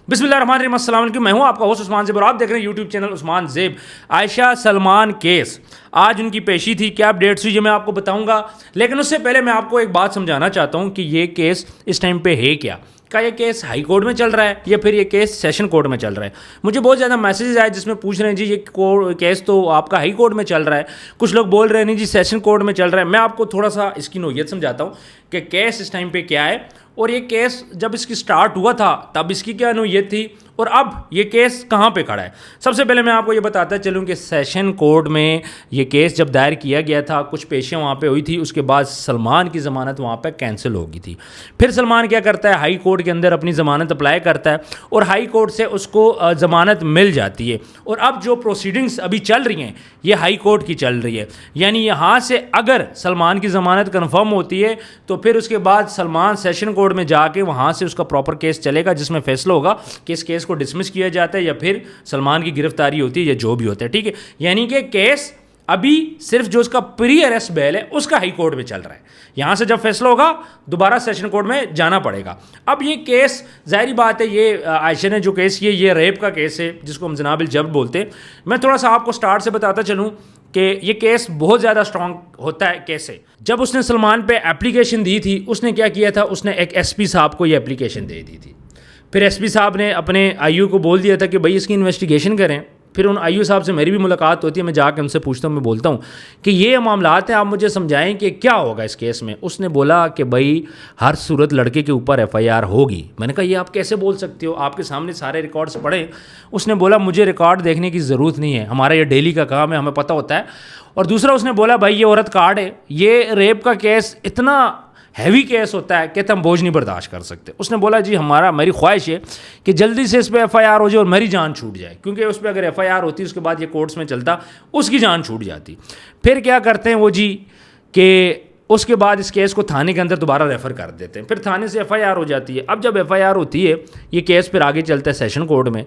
बिस्मिल्लाहिर्रहमानिर्रहीम, अस्सलाम वालेकुम। मैं हूं आपका होस्ट उस्मान ज़ेब और आप देख रहे हैं YouTube channel Usman ज़ेब। Ayesha Salman case, आज उनकी पेशी थी। क्या अपडेट्स हुई ये मैं आपको बताऊंगा, लेकिन उससे पहले मैं आपको एक बात समझाना चाहता हूं कि ये केस इस टाइम पे है क्या। ये केस हाई कोर्ट में चल रहा है या फिर ये केस सेशन कोर्ट में चल रहा है। मुझे बहुत ज़्यादा मैसेजेस आए जिसमें पूछ रहे हैं जी ये केस तो आपका हाई कोर्ट में चल रहा है, कुछ लोग बोल रहे हैं नहीं जी सेशन कोर्ट में चल रहा है। मैं आपको थोड़ा सा इसकी नोयत समझाता हूँ कि केस इस टाइम पे क्या है और ये केस जब इसकी स्टार्ट हुआ था तब इसकी क्या नोयत थी और अब ये केस कहाँ पे खड़ा है। सबसे पहले मैं आपको ये बताता चलूँ कि सेशन कोर्ट में ये केस जब दायर किया गया था, कुछ पेशियाँ वहाँ पे हुई थी, उसके बाद सलमान की ज़मानत वहाँ पे कैंसिल हो गई थी। फिर सलमान क्या करता है, हाई कोर्ट के अंदर अपनी ज़मानत अप्लाई करता है और हाई कोर्ट से उसको ज़मानत मिल जाती है। और अब जो प्रोसीडिंग्स अभी चल रही हैं ये हाई कोर्ट की चल रही है, यानी यहाँ से अगर सलमान की ज़मानत कन्फर्म होती है तो फिर उसके बाद सलमान सेशन कोर्ट में जाके वहाँ से उसका प्रॉपर केस चलेगा जिसमें फैसला होगा कि इस केस को डिसमिस किया जाता है या फिर सलमान की गिरफ्तारी होती है या जो भी होता है। ठीक है, यानी कि केस अभी सिर्फ जो उसका प्री अरेस्ट बेल है उसका हाई कोर्ट में चल रहा है। यहाँ से जब फैसला होगा दोबारा सेशन कोर्ट में जाना पड़ेगा। अब ये केस जाहिर बात है, ये आयशा ने जो केस किया ये रेप का केस है जिसको हम जनाबिल जब्र बोलते हैं। मैं थोड़ा सा आपको स्टार्ट से बताता चलूँ कि ये केस बहुत ज़्यादा स्ट्रॉन्ग होता है। कैसे, जब उसने सलमान पे एप्लीकेशन दी थी उसने क्या किया था, उसने एक एसपी साहब को ये एप्लीकेशन दे दी थी। फिर एसपी साहब ने अपने आईयू को बोल दिया था कि भाई इसकी इन्वेस्टिगेशन करें। फिर उन आईयू साहब से मेरी भी मुलाकात होती है, मैं जाकर उनसे पूछता हूँ, मैं बोलता हूँ कि ये मामलात हैं, आप मुझे समझाएं कि क्या होगा इस केस में। उसने बोला कि भाई हर सूरत लड़के के ऊपर एफआईआर होगी। मैंने कहा ये आप कैसे बोल सकते हो, आपके सामने सारे रिकॉर्ड्स पढ़े। उसने बोला मुझे रिकॉर्ड देखने की ज़रूरत नहीं है, हमारा ये डेली का काम है, हमें पता होता है। और दूसरा उसने बोला भाई ये औरत कार्ड है, ये रेप का केस इतना हैवी केस होता है कहते हम बोझ नहीं बर्दाश्त कर सकते। उसने बोला जी मेरी ख्वाहिश है कि जल्दी से इस पर एफआईआर हो जाए और मेरी जान छूट जाए, क्योंकि उस पर अगर एफआईआर होती उसके बाद ये कोर्ट्स में चलता उसकी जान छूट जाती। फिर क्या करते हैं वो जी कि उसके बाद इस केस को थाने के अंदर दोबारा रेफ़र कर देते हैं, फिर थाने से एफआईआर हो जाती है। अब जब एफआईआर होती है ये केस फिर आगे चलता है सेशन कोर्ट में।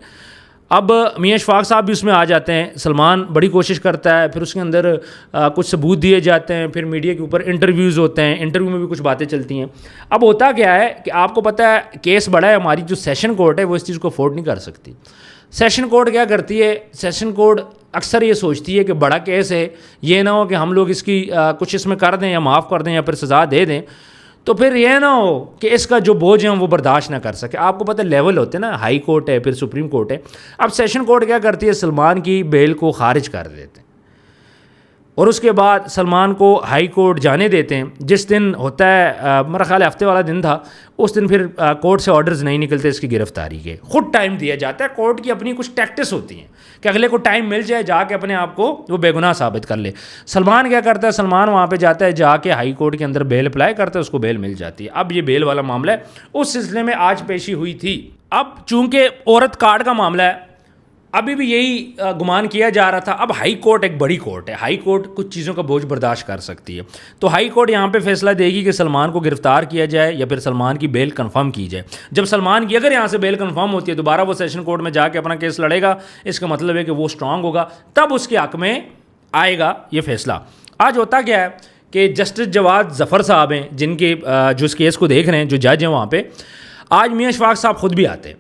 अब मियां इशफाक साहब भी उसमें आ जाते हैं, सलमान बड़ी कोशिश करता है, फिर उसके अंदर कुछ सबूत दिए जाते हैं, फिर मीडिया के ऊपर इंटरव्यूज़ होते हैं, इंटरव्यू में भी कुछ बातें चलती हैं। अब होता क्या है कि आपको पता है केस बड़ा है, हमारी जो सेशन कोर्ट है वो इस चीज़ को अफोर्ड नहीं कर सकती। सेशन कोर्ट क्या करती है, सेशन कोर्ट अक्सर ये सोचती है कि बड़ा केस है, ये ना हो कि हम लोग इसकी कुछ इसमें कर दें या माफ़ कर दें या फिर सज़ा दे दें, तो फिर यह ना हो कि इसका जो बोझ है वो बर्दाश्त ना कर सके। आपको पता है लेवल होते हैं ना, हाई कोर्ट है फिर सुप्रीम कोर्ट है। अब सेशन कोर्ट क्या करती है, सलमान की बेल को खारिज कर देते हैं और उसके बाद सलमान को हाई कोर्ट जाने देते हैं। जिस दिन होता है मेरा ख्याल हफ्ते वाला दिन था, उस दिन फिर कोर्ट से ऑर्डर्स नहीं निकलते इसकी गिरफ्तारी के, खुद टाइम दिया जाता है। कोर्ट की अपनी कुछ टैक्टिस होती हैं कि अगले को टाइम मिल जाए जाके अपने आप को वो बेगुनाह साबित कर ले। सलमान क्या करता है, सलमान वहाँ पे जाता है, जाके हाई कोर्ट के अंदर बेल अप्लाई करता है, उसको बेल मिल जाती है। अब ये बेल वाला मामला है, उस सिलसिले में आज पेशी हुई थी। अब चूंकि औरत कार्ड का मामला है, अभी भी यही गुमान किया जा रहा था। अब हाई कोर्ट एक बड़ी कोर्ट है, हाई कोर्ट कुछ चीज़ों का बोझ बर्दाश्त कर सकती है, तो हाई कोर्ट यहाँ पे फैसला देगी कि सलमान को गिरफ्तार किया जाए या फिर सलमान की बेल कंफर्म की जाए। जब सलमान की अगर यहाँ से बेल कंफर्म होती है दोबारा वो सेशन कोर्ट में जाके अपना केस लड़ेगा, इसका मतलब है कि वो स्ट्रांग होगा, तब उसके हक में आएगा ये फैसला। आज होता क्या है कि जस्टिस जवाद ज़फ़र साहब हैं जिनके जो इस केस को देख रहे हैं, जो जज हैं वहाँ पर, आज मियां इशफाक साहब खुद भी आते हैं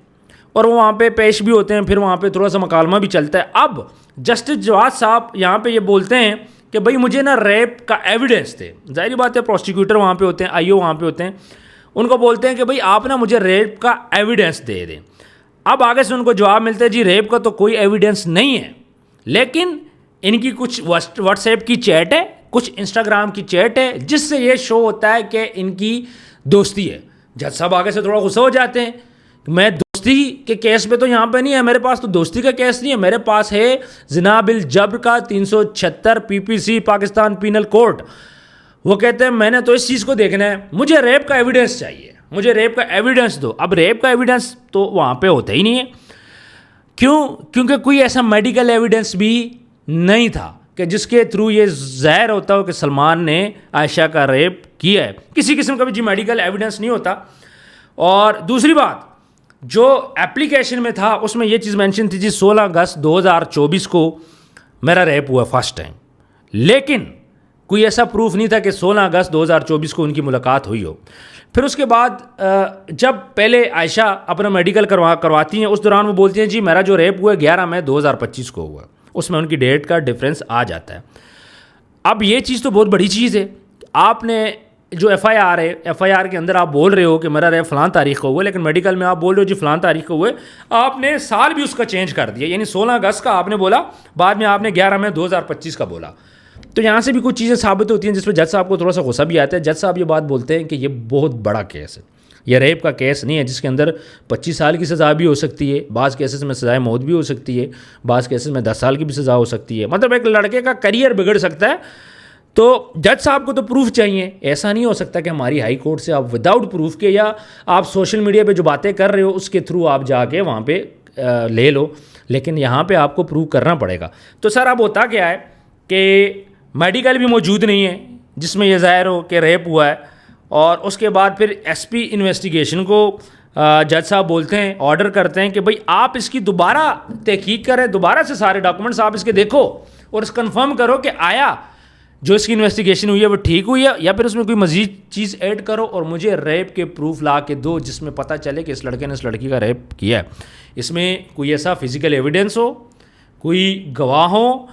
और वो वहाँ पे पेश भी होते हैं, फिर वहाँ पे थोड़ा सा मकालमा भी चलता है। अब जस्टिस जवाद साहब यहाँ पे ये बोलते हैं कि भाई मुझे ना रेप का एविडेंस थे। जाहिर बात है प्रोसिक्यूटर वहाँ पे होते हैं, आईओ वहाँ पे होते हैं, उनको बोलते हैं कि भाई आप ना मुझे रेप का एविडेंस दे दें। अब आगे से उनको जवाब मिलता है जी रेप का तो कोई एविडेंस नहीं है, लेकिन इनकी कुछ व्हाट्सएप की चैट है, कुछ इंस्टाग्राम की चैट है, जिससे ये शो होता है कि इनकी दोस्ती है। जज साहब आगे से थोड़ा गुस्सा हो जाते हैं, मैं दोस्ती के केस पे तो यहाँ पे नहीं है, मेरे पास तो दोस्ती का केस नहीं है, मेरे पास है जिनाबिल जब्र का 376 पीपीसी पाकिस्तान पीनल कोड। वो कहते हैं मैंने तो इस चीज़ को देखना है, मुझे रेप का एविडेंस चाहिए, मुझे रेप का एविडेंस दो। अब रेप का एविडेंस तो वहाँ पे होता ही नहीं है। क्यों? क्योंकि कोई ऐसा मेडिकल एविडेंस भी नहीं था कि जिसके थ्रू ये ज़ाहिर होता हो कि सलमान ने आयशा का रेप किया है। किसी किस्म का भी जी मेडिकल एविडेंस नहीं होता। और दूसरी बात, जो एप्लीकेशन में था उसमें यह चीज़ मेंशन थी जी 16 अगस्त 2024 को मेरा रेप हुआ फर्स्ट टाइम, लेकिन कोई ऐसा प्रूफ नहीं था कि 16 अगस्त 2024 को उनकी मुलाकात हुई हो। फिर उसके बाद जब पहले आयशा अपना मेडिकल करवाती हैं, उस दौरान वो बोलती हैं जी मेरा जो रेप हुआ 11 मई 2025 को हुआ। उसमें उनकी डेट का डिफरेंस आ जाता है। अब ये चीज़ तो बहुत बड़ी चीज़ है। आपने जो एफआईआर है, एफआईआर के अंदर आप बोल रहे हो कि मेरा रेप फ़लाँ तारीख को हुआ, लेकिन मेडिकल में आप बोल रहे हो जी फ़लाँ तारीख को हुए। आपने साल भी उसका चेंज कर दिया, यानी 16 अगस्त का आपने बोला, बाद में आपने 11 मई 2025 का बोला। तो यहाँ से भी कुछ चीज़ें साबित होती हैं जिस पर जज साहब को थोड़ा सा गुस्सा भी आता है। जज साहब ये बात बोलते हैं कि ये बहुत बड़ा केस है, यह रेप का केस नहीं है जिसके अंदर 25 साल की सज़ा भी हो सकती है, बाज़ केसेस में सज़ाए मौत भी हो सकती है, बाज़ केसेस में 10 साल की भी सज़ा हो सकती है। मतलब एक लड़के का करियर बिगड़ सकता है। तो जज साहब को तो प्रूफ चाहिए। ऐसा नहीं हो सकता कि हमारी हाई कोर्ट से आप विदाउट प्रूफ के या आप सोशल मीडिया पे जो बातें कर रहे हो उसके थ्रू आप जाके वहाँ पे ले लो, लेकिन यहाँ पे आपको प्रूव करना पड़ेगा। तो सर अब होता क्या है कि मेडिकल भी मौजूद नहीं है जिसमें यह ज़ाहिर हो कि रेप हुआ है, और उसके बाद फिर एसपी इन्वेस्टिगेशन को जज साहब बोलते हैं, ऑर्डर करते हैं कि भाई आप इसकी दोबारा तहकीक करें, दोबारा से सारे डॉक्यूमेंट्स आप इसके देखो और कंफर्म करो कि आया जो इसकी इन्वेस्टिगेशन हुई है वो ठीक हुई है, या फिर उसमें कोई मजीद चीज़ ऐड करो और मुझे रेप के प्रूफ ला के दो जिसमें पता चले कि इस लड़के ने इस लड़की का रेप किया है। इसमें कोई ऐसा फिजिकल एविडेंस हो, कोई गवाह हो,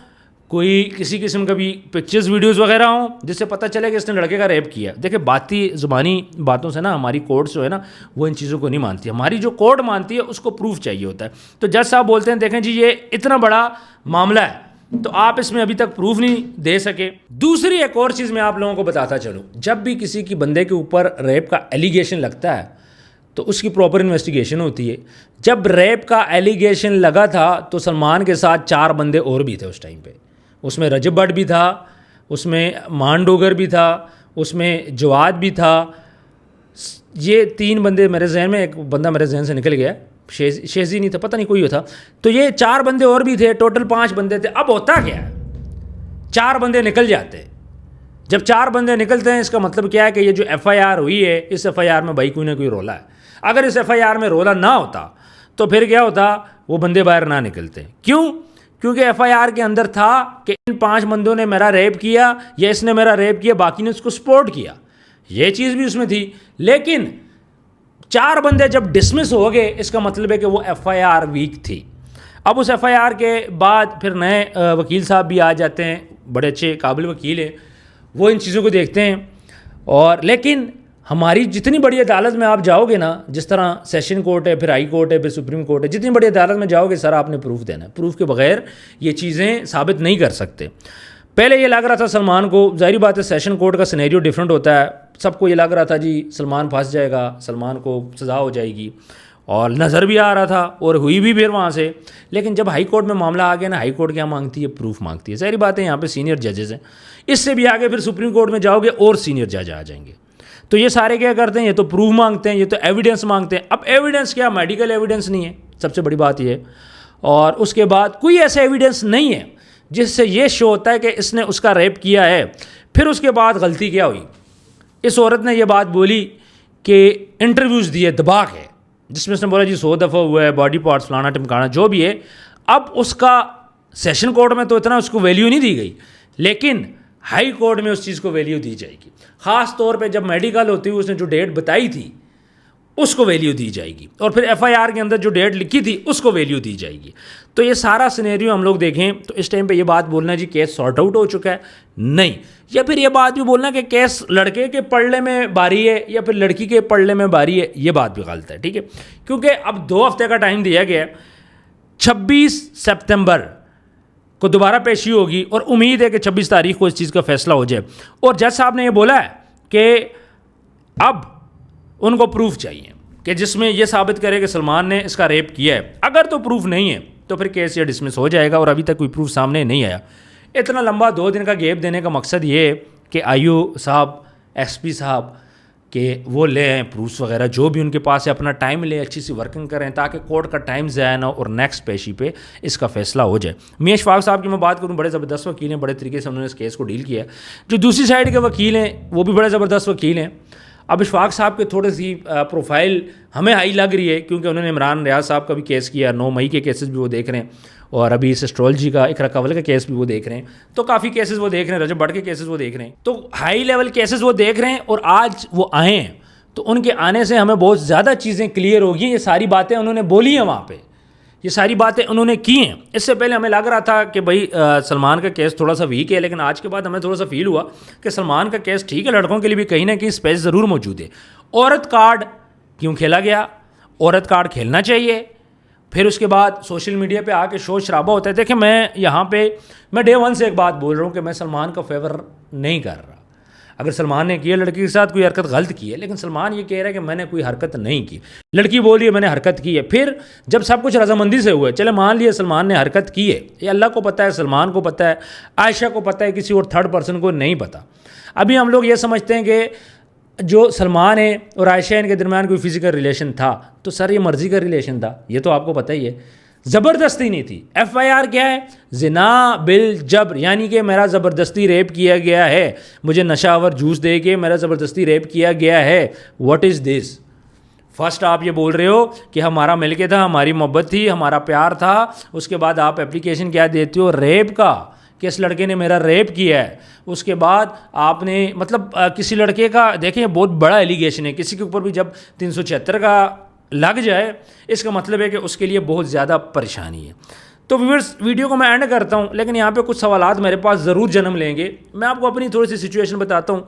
कोई किसी किस्म का भी पिक्चर्स वीडियोस वगैरह हो जिससे पता चले कि इसने लड़के का रेप किया। देखिए बाती ज़ुबानी बातों से ना हमारी कोर्ट जो है ना वो इन चीज़ों को नहीं मानती। हमारी जो कोर्ट मानती है उसको प्रूफ चाहिए होता है। तो जज साहब बोलते हैं देखें जी ये इतना बड़ा मामला है तो आप इसमें अभी तक प्रूफ नहीं दे सके। दूसरी एक और चीज़ मैं आप लोगों को बताता चलूँ, जब भी किसी की बंदे के ऊपर रेप का एलिगेशन लगता है तो उसकी प्रॉपर इन्वेस्टिगेशन होती है। जब रेप का एलिगेशन लगा था तो सलमान के साथ 4 बंदे और भी थे उस टाइम पे। उसमें रजब भट्ट भी था, उसमें मान डोगर भी था, उसमें जवाद भी था। ये 3 बंदे मेरे जहन में, एक बंदा मेरे जहन से निकल गया, शेजी नहीं था, पता नहीं कोई था। तो ये 4 बंदे और भी थे, टोटल 5 बंदे थे। अब होता क्या है, 4 बंदे निकल जाते हैं। जब 4 बंदे निकलते हैं इसका मतलब क्या है कि ये जो एफआईआर हुई है इस एफआईआर में भाई कोई ना कोई रोला है। अगर इस एफआईआर में रोला ना होता तो फिर क्या होता, वो बंदे बाहर ना निकलते। क्यों? क्योंकि एफआईआर के अंदर था कि इन 5 बंदों ने मेरा रेप किया या इसने मेरा रेप किया, बाकी ने उसको सपोर्ट किया, ये चीज़ भी उसमें थी। लेकिन 4 बंदे जब डिसमिस हो गए इसका मतलब है कि वो एफआईआर वीक थी। अब उस एफआईआर के बाद फिर नए वकील साहब भी आ जाते हैं, बड़े अच्छे काबिल वकील हैं, वो इन चीज़ों को देखते हैं। और लेकिन हमारी जितनी बड़ी अदालत में आप जाओगे ना, जिस तरह सेशन कोर्ट है, फिर हाई कोर्ट है, फिर सुप्रीम कोर्ट है, जितनी बड़ी अदालत में जाओगे सर आपने प्रूफ देना है। प्रूफ के बगैर ये चीज़ें साबित नहीं कर सकते। पहले ये लग रहा था सलमान को, जाहिर बात है सेशन कोर्ट का सिनेरियो डिफरेंट होता है, सबको ये लग रहा था जी सलमान फंस जाएगा, सलमान को सज़ा हो जाएगी, और नज़र भी आ रहा था और हुई भी फिर वहाँ से। लेकिन जब हाई कोर्ट में मामला आ गया ना, हाई कोर्ट क्या मांगती है, प्रूफ मांगती है। सारी बातें यहाँ पे सीनियर जजेस हैं, इससे भी आगे फिर सुप्रीम कोर्ट में जाओगे और सीनियर जज आ जाएंगे। तो ये सारे क्या करते हैं, ये तो प्रूफ मांगते हैं, ये तो एविडेंस मांगते हैं। अब एविडेंस क्या, मेडिकल एविडेंस नहीं है, सबसे बड़ी बात ये है। और उसके बाद कोई ऐसा एविडेंस नहीं है जिससे ये शो होता है कि इसने उसका रेप किया है। फिर उसके बाद गलती क्या हुई, इस औरत ने ये बात बोली कि इंटरव्यूज़ दिए दबा के, जिसमें उसने बोला जी 100 दफ़ा हुआ है, बॉडी पार्ट्स फलाना टिमकाना जो भी है। अब उसका सेशन कोर्ट में तो इतना उसको वैल्यू नहीं दी गई, लेकिन हाई कोर्ट में उस चीज़ को वैल्यू दी जाएगी। ख़ास तौर पे जब मेडिकल होती हुई उसने जो डेट बताई थी उसको वैल्यू दी जाएगी, और फिर एफआईआर के अंदर जो डेट लिखी थी उसको वैल्यू दी जाएगी। तो ये सारा सिनेरियो हम लोग देखें तो इस टाइम पे ये बात बोलना जी केस सॉर्ट आउट हो चुका है, नहीं। या फिर ये बात भी बोलना कि केस लड़के के पलड़े में बारी है या फिर लड़की के पलड़े में बारी है, ये बात भी गलत है, ठीक है। क्योंकि अब 2 हफ्ते का टाइम दिया गया है, 26 सितंबर को दोबारा पेशी होगी और उम्मीद है कि 26 तारीख को इस चीज़ का फैसला हो जाए। और जज साहब ने ये बोला है कि अब उनको प्रूफ चाहिए कि जिसमें यह साबित करे कि सलमान ने इसका रेप किया है। अगर तो प्रूफ नहीं है तो फिर केस ये डिसमिस हो जाएगा, और अभी तक कोई प्रूफ सामने नहीं आया। इतना लंबा 2 दिन का गैप देने का मकसद ये है कि आईओ साहब, एसपी साहब कि वो ले आएँ प्रूफ्स वगैरह जो भी उनके पास है, अपना टाइम ले, अच्छी सी वर्किंग करें ताकि कोर्ट का टाइम ज़ाया ना और नेक्स्ट पेशी पे इसका फैसला हो जाए। मियां शफाक साहब की मैं बात करूं, बड़े ज़बरदस्त वकील हैं, बड़े तरीके से उन्होंने इस केस को डील किया है। जो दूसरी साइड के वकील हैं वो भी बड़े ज़बरदस्त वकील हैं। अब इशफाक साहब के थोड़ी सी प्रोफाइल हमें हाई लग रही है, क्योंकि उन्होंने इमरान रियाज साहब का भी केस किया, 9 मई के केसेस भी वो देख रहे हैं, और अभी इस एस्ट्रोलॉजी का इकरा कंवल का केस भी वो देख रहे हैं। तो काफ़ी केसेस वो देख रहे हैं, रजब भट्ट के केसेस वो देख रहे हैं, तो हाई लेवल केसेस वो देख रहे हैं। और आज वो आए हैं, तो उनके आने से हमें बहुत ज़्यादा चीज़ें क्लियर हो गई। ये सारी बातें उन्होंने बोली हैं वहाँ पर, ये सारी बातें उन्होंने की हैं। इससे पहले हमें लग रहा था कि भाई सलमान का केस थोड़ा सा वीक है, लेकिन आज के बाद हमें थोड़ा सा फील हुआ कि सलमान का केस ठीक है, लड़कों के लिए भी कहीं ना कहीं स्पेस ज़रूर मौजूद है। औरत कार्ड क्यों खेला गया? औरत कार्ड खेलना चाहिए। फिर उसके बाद सोशल मीडिया पे आके शोर शराबा होता है। देखिए, मैं यहाँ पे डे वन से एक बात बोल रहा हूँ कि मैं सलमान का फेवर नहीं कर रहा। अगर सलमान ने किया लड़की के साथ कोई हरकत गलत की है, लेकिन सलमान ये कह रहा है कि मैंने कोई हरकत नहीं की, लड़की बोल रही है मैंने हरकत की है। फिर जब सब कुछ रजामंदी से हुआ, चले मान लिया सलमान ने हरकत की है, ये अल्लाह को पता है, सलमान को पता है, आयशा को पता है, किसी और थर्ड पर्सन को नहीं पता। अभी हम लोग ये समझते हैं कि जो सलमान है और आयशा इनके दरमियान कोई फिजिकल रिलेशन था, तो सर ये मर्जी का रिलेशन था, ये तो आपको पता ही है, ज़बरदस्ती नहीं थी। FIR क्या है? जिना बिल जबर, यानी कि मेरा ज़बरदस्ती रेप किया गया है, मुझे नशावर जूस दे के मेरा ज़बरदस्ती रेप किया गया है। What is this? फर्स्ट आप ये बोल रहे हो कि हमारा मिलके था, हमारी मोहब्बत थी, हमारा प्यार था, उसके बाद आप एप्लीकेशन क्या देते हो? रेप का, कि इस लड़के ने मेरा रेप किया है। उसके बाद आपने मतलब किसी लड़के का, देखें बहुत बड़ा एलिगेशन है, किसी के ऊपर भी जब 376 का लग जाए, इसका मतलब है कि उसके लिए बहुत ज़्यादा परेशानी है। तो व्यूअर्स, वीडियो को मैं एंड करता हूँ, लेकिन यहाँ पे कुछ सवालात मेरे पास ज़रूर जन्म लेंगे। मैं आपको अपनी थोड़ी सी सिचुएशन बताता हूँ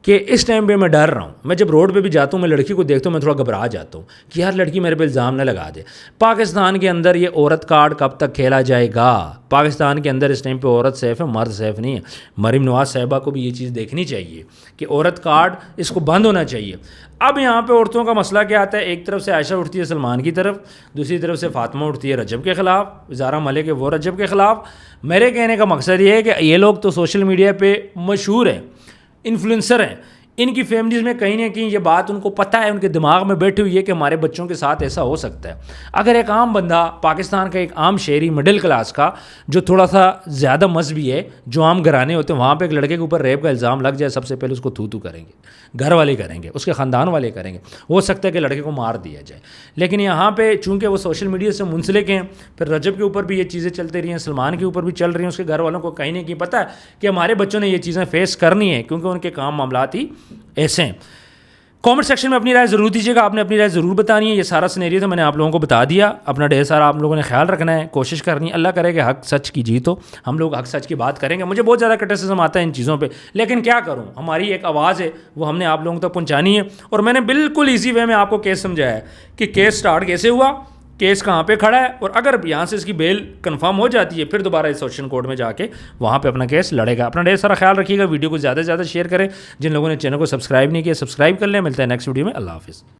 कि इस टाइम पे मैं डर रहा हूँ। मैं जब रोड पे भी जाता हूँ, मैं लड़की को देखता हूँ, मैं थोड़ा घबरा जाता हूँ कि यार लड़की मेरे पे इल्ज़ाम न लगा दे। पाकिस्तान के अंदर ये औरत कार्ड कब तक खेला जाएगा? पाकिस्तान के अंदर इस टाइम पे औरत सेफ़ है, मर्द सेफ़ नहीं है। मरीम नवाज़ साहिबा को भी ये चीज़ देखनी चाहिए कि औरत कार्ड इसको बंद होना चाहिए। अब यहाँ पे औरतों का मसला क्या आता है? एक तरफ से आयशा उठती है सलमान की तरफ, दूसरी तरफ से फातिमा उठती है रजब के ख़िलाफ़, ज़ारा मलिक है वो रजब के ख़िलाफ़। मेरे कहने का मकसद ये है कि ये लोग तो सोशल मीडिया पे मशहूर हैं, इन्फ्लुएंसर हैं, इनकी फैमिलीज़ में कहीं ना कहीं ये बात उनको पता है, उनके दिमाग में बैठी हुई है कि हमारे बच्चों के साथ ऐसा हो सकता है। अगर एक आम बंदा, पाकिस्तान का एक आम शहरी मिडिल क्लास का, जो थोड़ा सा ज़्यादा मजहबी है, जो आम घराने होते हैं, वहाँ पे एक लड़के के ऊपर रेप का इल्ज़ाम लग जाए, सबसे पहले उसको थू करेंगे, घर वाले करेंगे, उसके ख़ानदान वाले करेंगे, हो सकता है कि लड़के को मार दिया जाए। लेकिन यहाँ पर चूँकि वो सोशल मीडिया से मुंसलिक हैं, फिर रजब के ऊपर भी ये चीज़ें चलती रही हैं, सलमान के ऊपर भी चल रही हैं, उसके घर वालों को कहीं ना कहीं पता है कि हमारे बच्चों ने ये चीज़ें फेस करनी है, क्योंकि उनके काम मामलात ही ऐसे हैं। कमेंट सेक्शन में अपनी राय ज़रूर दीजिएगा, आपने अपनी राय ज़रूर बतानी है। ये सारा सिनेरियो तो मैंने आप लोगों को बता दिया। अपना ढेर सारा आप लोगों ने ख्याल रखना है, कोशिश करनी है, अल्लाह करे कि हक सच की जीत हो। हम लोग हक सच की बात करेंगे। मुझे बहुत ज़्यादा क्रिटिसिज्म आता है इन चीज़ों पे, लेकिन क्या करूँ, हमारी एक आवाज़ है, वो हमने आप लोगों तक पहुँचानी है। और मैंने बिल्कुल ईजी वे में आपको केस समझाया है कि केस स्टार्ट कैसे हुआ, केस कहाँ पे खड़ा है, और अगर यहाँ से इसकी बेल कंफर्म हो जाती है, फिर दोबारा इस सेशन कोर्ट में जाके वहाँ पे अपना केस लड़ेगा। अपना ढेर सारा ख्याल रखिएगा। वीडियो को ज़्यादा से ज़्यादा शेयर करें। जिन लोगों ने चैनल को सब्सक्राइब नहीं किया, सब्सक्राइब कर लें। मिलता है नेक्स्ट वीडियो में। अल्लाह हाफिज़।